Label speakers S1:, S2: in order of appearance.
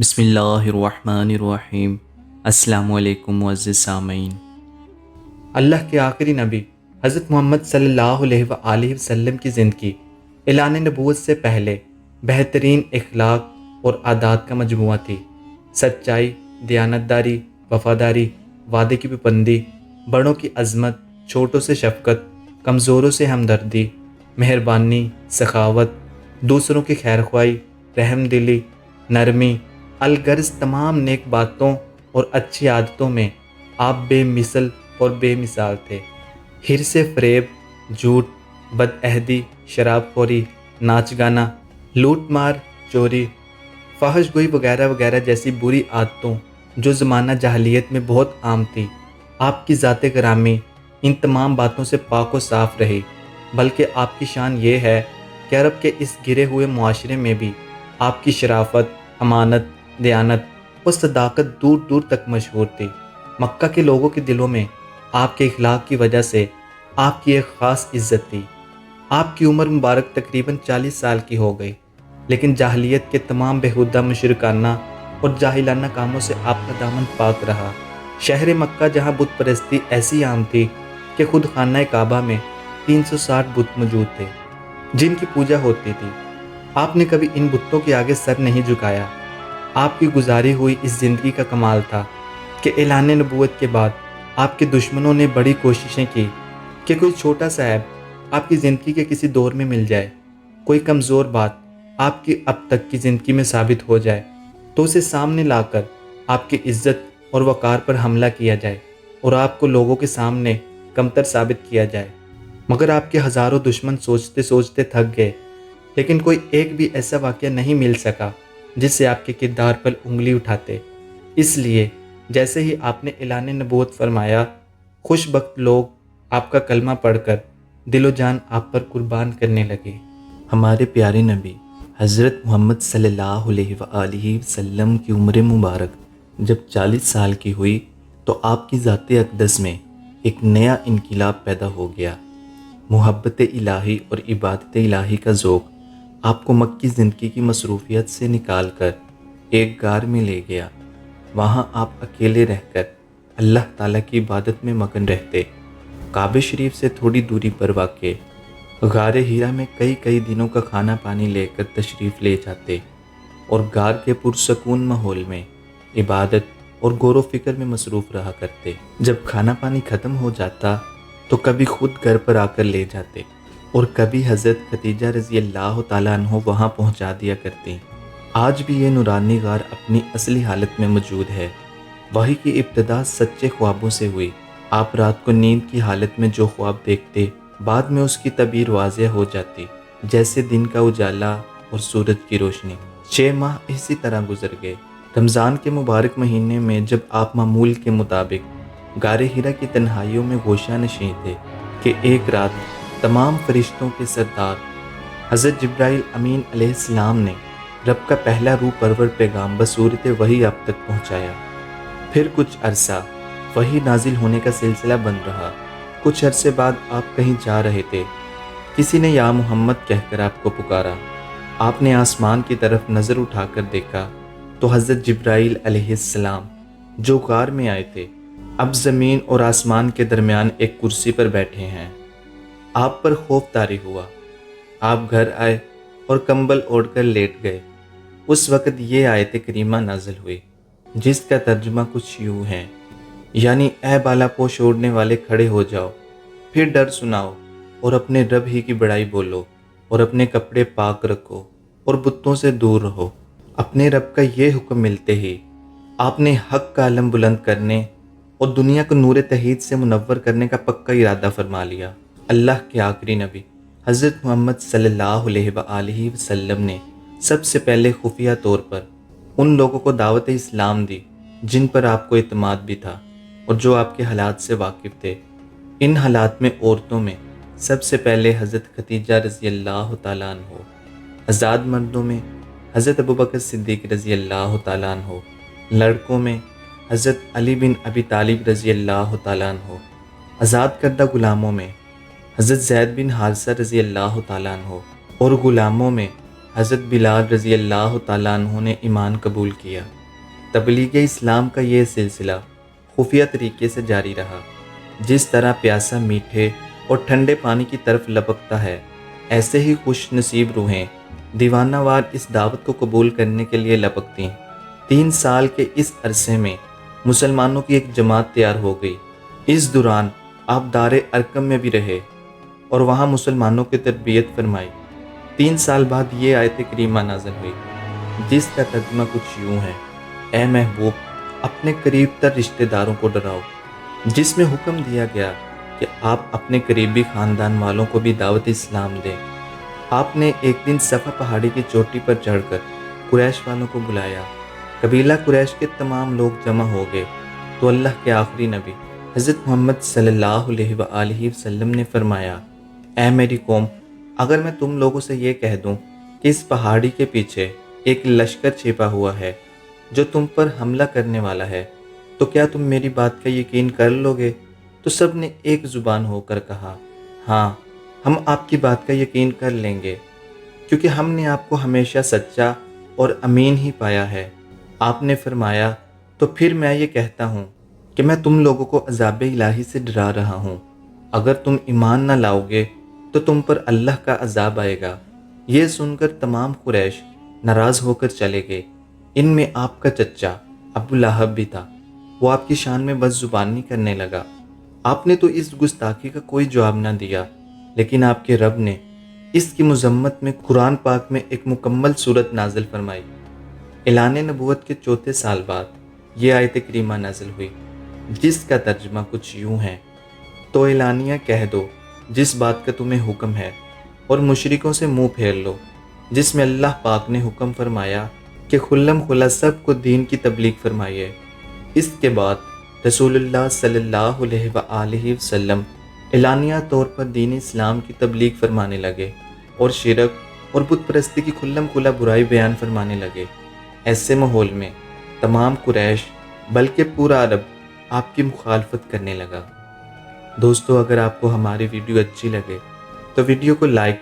S1: بسم اللہ الرحمن الرحیم۔ السلام علیکم معزز سامعین۔
S2: اللہ کے آخری نبی حضرت محمد صلی اللہ علیہ وآلہ وسلم کی زندگی اعلان نبوت سے پہلے بہترین اخلاق اور عادات کا مجموعہ تھی۔ سچائی، دیانتداری، وفاداری، وعدے کی پابندی، بڑوں کی عظمت، چھوٹوں سے شفقت، کمزوروں سے ہمدردی، مہربانی، سخاوت، دوسروں کی خیرخواہی، رحم دلی، نرمی، الغرض تمام نیک باتوں اور اچھی عادتوں میں آپ بے مثل اور بے مثال تھے۔ حرص فریب، جھوٹ، بدعہدی، شراب خوری، ناچ گانا، لوٹ مار، چوری، فحش گوئی وغیرہ وغیرہ جیسی بری عادتوں جو زمانہ جاہلیت میں بہت عام تھی، آپ کی ذات گرامی ان تمام باتوں سے پاک و صاف رہی۔ بلکہ آپ کی شان یہ ہے کہ عرب کے اس گرے ہوئے معاشرے میں بھی آپ کی شرافت، امانت، دیانت اور صداقت دور دور تک مشہور تھی۔ مکہ کے لوگوں کے دلوں میں آپ کے اخلاق کی وجہ سے آپ کی ایک خاص عزت تھی۔ آپ کی عمر مبارک تقریباً 40 سال کی ہو گئی، لیکن جاہلیت کے تمام بےہودہ مشرکانہ اور جاہلانہ کاموں سے آپ کا دامن پاک رہا۔ شہر مکہ جہاں بت پرستی ایسی عام تھی کہ خود خانہ کعبہ میں 360 بت موجود تھے جن کی پوجا ہوتی تھی، آپ نے کبھی ان بتوں کے آگے سر نہیں جھکایا۔ آپ کی گزاری ہوئی اس زندگی کا کمال تھا کہ اعلان نبوت کے بعد آپ کے دشمنوں نے بڑی کوششیں کی کہ کوئی چھوٹا سا عیب آپ کی زندگی کے کسی دور میں مل جائے، کوئی کمزور بات آپ کی اب تک کی زندگی میں ثابت ہو جائے تو اسے سامنے لا کر آپ کی عزت اور وقار پر حملہ کیا جائے اور آپ کو لوگوں کے سامنے کمتر ثابت کیا جائے۔ مگر آپ کے ہزاروں دشمن سوچتے سوچتے تھک گئے، لیکن کوئی ایک بھی ایسا واقعہ نہیں مل سکا جس سے آپ کے کردار پر انگلی اٹھاتے۔ اس لیے جیسے ہی آپ نے اعلان نبوت فرمایا، خوش بخت لوگ آپ کا کلمہ پڑھ کر دل و جان آپ پر قربان کرنے لگے۔
S1: ہمارے پیارے نبی حضرت محمد صلی اللہ علیہ وآلہ وسلم کی عمر مبارک جب 40 سال کی ہوئی تو آپ کی ذات اقدس میں ایک نیا انقلاب پیدا ہو گیا۔ محبت الہی اور عبادت الہی کا ذوق آپ کو مکی زندگی کی مصروفیت سے نکال کر ایک غار میں لے گیا۔ وہاں آپ اکیلے رہ کر اللہ تعالیٰ کی عبادت میں مگن رہتے۔ کعبہ شریف سے تھوڑی دوری پر واقع غار ہیرا میں کئی دنوں کا کھانا پانی لے کر تشریف لے جاتے اور غار کے پرسکون ماحول میں عبادت اور غور و فکر میں مصروف رہا کرتے۔ جب کھانا پانی ختم ہو جاتا تو کبھی خود گھر پر آ کر لے جاتے اور کبھی حضرت خدیجہ رضی اللہ تعالیٰ عنہ وہاں پہنچا دیا کرتی۔ آج بھی یہ نورانی غار اپنی اصلی حالت میں موجود ہے۔ وحی کی ابتدا سچے خوابوں سے ہوئی۔ آپ رات کو نیند کی حالت میں جو خواب دیکھتے، بعد میں اس کی تعبیر واضح ہو جاتی، جیسے دن کا اجالا اور سورج کی روشنی۔ 6 ماہ اسی طرح گزر گئے۔ رمضان کے مبارک مہینے میں جب آپ معمول کے مطابق غار ہیرا کی تنہائیوں میں گوشہ نشین تھے کہ ایک رات تمام فرشتوں کے سردار حضرت جبرائیل امین علیہ السلام نے رب کا پہلا روح پرور پیغام بصورت وحی آپ تک پہنچایا۔ پھر کچھ عرصہ وحی نازل ہونے کا سلسلہ بند رہا۔ کچھ عرصے بعد آپ کہیں جا رہے تھے، کسی نے یا محمد کہہ کر آپ کو پکارا۔ آپ نے آسمان کی طرف نظر اٹھا کر دیکھا تو حضرت جبرائیل علیہ السلام جو غار میں آئے تھے اب زمین اور آسمان کے درمیان ایک کرسی پر بیٹھے ہیں۔ آپ پر خوف طاری ہوا۔ آپ گھر آئے اور کمبل اوڑھ کر لیٹ گئے۔ اس وقت یہ آیت کریمہ نازل ہوئی جس کا ترجمہ کچھ یوں ہے، یعنی اے بالا پوش اوڑھنے والے کھڑے ہو جاؤ، پھر ڈر سناؤ اور اپنے رب ہی کی بڑائی بولو اور اپنے کپڑے پاک رکھو اور بتوں سے دور رہو۔ اپنے رب کا یہ حکم ملتے ہی آپ نے حق کا علم بلند کرنے اور دنیا کو نور توحید سے منور کرنے کا پکا ارادہ فرما لیا۔ اللہ کے آخری نبی حضرت محمد صلی اللہ علیہ وآلہ وسلم نے سب سے پہلے خفیہ طور پر ان لوگوں کو دعوت اسلام دی جن پر آپ کو اعتماد بھی تھا اور جو آپ کے حالات سے واقف تھے۔ ان حالات میں عورتوں میں سب سے پہلے حضرت خدیجہ رضی اللہ تعالیٰ عنہ، آزاد مردوں میں حضرت ابوبکر صدیق رضی اللہ تعالیٰ عنہ، لڑکوں میں حضرت علی بن ابی طالب رضی اللہ تعالیٰ عنہ، آزاد کردہ غلاموں میں حضرت زید بن حارثہ رضی اللہ تعالیٰ عنہ اور غلاموں میں حضرت بلال رضی اللہ تعالیٰ عنہ نے ایمان قبول کیا۔ تبلیغ اسلام کا یہ سلسلہ خفیہ طریقے سے جاری رہا۔ جس طرح پیاسا میٹھے اور ٹھنڈے پانی کی طرف لپکتا ہے، ایسے ہی خوش نصیب روحیں دیوانہ وار اس دعوت کو قبول کرنے کے لیے لپکتیں۔ 3 سال کے اس عرصے میں مسلمانوں کی ایک جماعت تیار ہو گئی۔ اس دوران آپ دار ارقم میں بھی رہے اور وہاں مسلمانوں کی تربیت فرمائی۔ 3 سال بعد یہ آیت کریمہ نازل ہوئی، جس کا ترجمہ کچھ یوں ہے: اے محبوب، اپنے قریب تر رشتہ داروں کو ڈراؤ، جس میں حکم دیا گیا کہ آپ اپنے قریبی خاندان والوں کو بھی دعوت اسلام دیں۔ آپ نے ایک دن صفا پہاڑی کی چوٹی پر چڑھ کر قریش والوں کو بلایا۔ قبیلہ قریش کے تمام لوگ جمع ہو گئے تو اللہ کے آخری نبی حضرت محمد صلی اللہ علیہ وآلہ وسلم نے فرمایا: اے میری قوم، اگر میں تم لوگوں سے یہ کہہ دوں کہ اس پہاڑی کے پیچھے ایک لشکر چھپا ہوا ہے جو تم پر حملہ کرنے والا ہے، تو کیا تم میری بات کا یقین کر لو گے؟ تو سب نے ایک زبان ہو کر کہا: ہاں، ہم آپ کی بات کا یقین کر لیں گے، کیونکہ ہم نے آپ کو ہمیشہ سچا اور امین ہی پایا ہے۔ آپ نے فرمایا: تو پھر میں یہ کہتا ہوں کہ میں تم لوگوں کو عذاب الہی سے ڈرا رہا ہوں۔ اگر تم ایمان نہ لاؤ گے تو تم پر اللہ کا عذاب آئے گا۔ یہ سن کر تمام قریش ناراض ہو کر چلے گئے۔ ان میں آپ کا چچا ابو لہب بھی تھا۔ وہ آپ کی شان میں بد زبانی کرنے لگا۔ آپ نے تو اس گستاخی کا کوئی جواب نہ دیا، لیکن آپ کے رب نے اس کی مذمت میں قرآن پاک میں ایک مکمل صورت نازل فرمائی۔ اعلان نبوت کے 4 سال بعد یہ آیت کریمہ نازل ہوئی، جس کا ترجمہ کچھ یوں ہے: تو اعلانیہ کہہ دو جس بات کا تمہیں حکم ہے، اور مشرکوں سے منہ پھیر لو، جس میں اللہ پاک نے حکم فرمایا کہ خلم خلا سب کو دین کی تبلیغ فرمائیے۔ اس کے بعد رسول اللہ صلی اللہ علیہ وآلہ وسلم اعلانیہ طور پر دین اسلام کی تبلیغ فرمانے لگے اور شرک اور بت پرستی کی کھلم کھلا برائی بیان فرمانے لگے۔ ایسے ماحول میں تمام قریش بلکہ پورا عرب آپ کی مخالفت کرنے لگا۔ دوستو، اگر آپ کو ہماری ویڈیو اچھی لگے تو ویڈیو کو لائک